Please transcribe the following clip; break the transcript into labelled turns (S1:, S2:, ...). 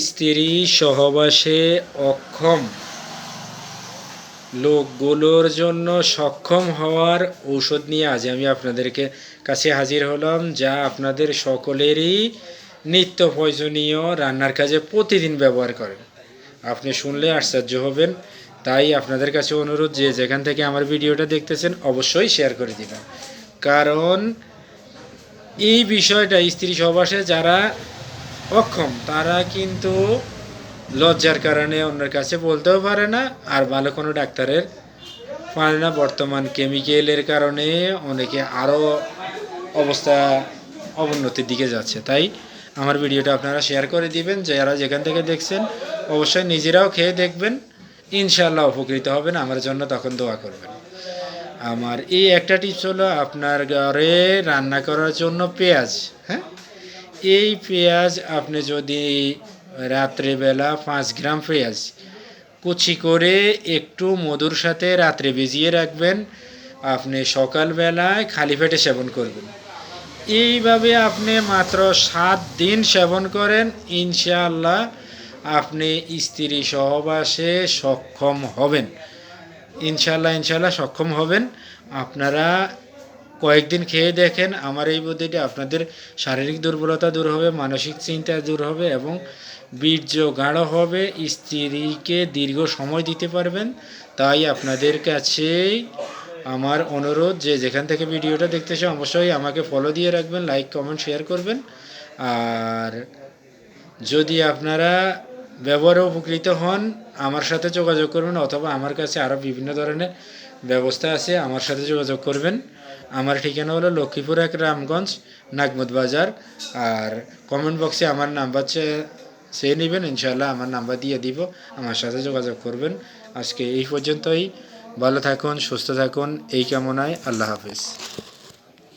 S1: স্ত্রী সহবাসে অক্ষম লোকগুলোর জন্য সক্ষম হওয়ার ঔষধ নিয়ে আজ আমি আপনাদেরকে কাছে হাজির হলাম, যা আপনাদের সকলেরই নিত্য প্রয়োজনীয় রান্নার কাজে প্রতিদিন ব্যবহার করেন। আপনি শুনলে আশ্চর্য হবেন। তাই আপনাদের কাছে অনুরোধ, যে যেখান থেকে আমার ভিডিওটা দেখতেছেন অবশ্যই শেয়ার করে দিবেন, কারণ এই বিষয়টা স্ত্রী সহবাসে যারা অক্ষম তারা কিন্তু লজ্জার কারণে অন্যের কাছে বলতেও পারে না, আর ভালো কোনো ডাক্তারের পারে না। বর্তমান কেমিক্যালের কারণে অনেকে আরও অবস্থা অবনতির দিকে যাচ্ছে। তাই আমার ভিডিওটা আপনারা শেয়ার করে দিবেন, যারা যেখান থেকে দেখছেন অবশ্যই নিজেরাও খেয়ে দেখবেন, ইনশাআল্লাহ উপকৃত হবেন। আমার জন্য তখন দোয়া করবেন। আমার এই একটা টিপস হলো, আপনার ঘরে রান্না করার জন্য পেঁয়াজ, হ্যাঁ, এই পেঁয়াজ আপনি যদি রাত্রেবেলা 5 গ্রাম পেঁয়াজ কুচি করে একটু মধুর সাথে রাত্রে ভিজিয়ে রাখবেন, আপনি সকালবেলায় খালি পেটে সেবন করবেন। এইভাবে আপনি মাত্র 7 দিন সেবন করেন, ইনশাআল্লাহ আপনি স্ত্রী সহবাসে সক্ষম হবেন। ইনশাআল্লাহ সক্ষম হবেন। আপনারা কয়েকদিন খেয়ে দেখেন, আমার এই বুদ্ধিটি আপনাদের শারীরিক দুর্বলতা দূর হবে, মানসিক চিন্তা দূর হবে এবং বীর্য গাঢ় হবে, স্ত্রীকে দীর্ঘ সময় দিতে পারবেন। তাই আপনাদের কাছে আমার অনুরোধ, যে যেখান থেকে ভিডিওটা দেখতেছে অবশ্যই আমাকে ফলো দিয়ে রাখবেন, লাইক কমেন্ট শেয়ার করবেন। আর যদি আপনারা ব্যবহারে উপকৃত হন আমার সাথে যোগাযোগ করবেন, অথবা আমার কাছে আরও বিভিন্ন ধরনের ব্যবস্থা আছে, আমার সাথে যোগাযোগ করবেন। আমার ঠিকানা হলো লক্ষ্মীপুর 1 রামগঞ্জ নাগমত বাজার। আর কমেন্ট বক্সে আমার নাম্বার চেয়ে নেবেন, ইনশাআল্লাহ আমার নাম্বার দিয়ে দিব, আমার সাথে যোগাযোগ করবেন। আজকে এই পর্যন্তই। ভালো থাকুন, সুস্থ থাকুন, এই কামনায়। আল্লাহ হাফেজ।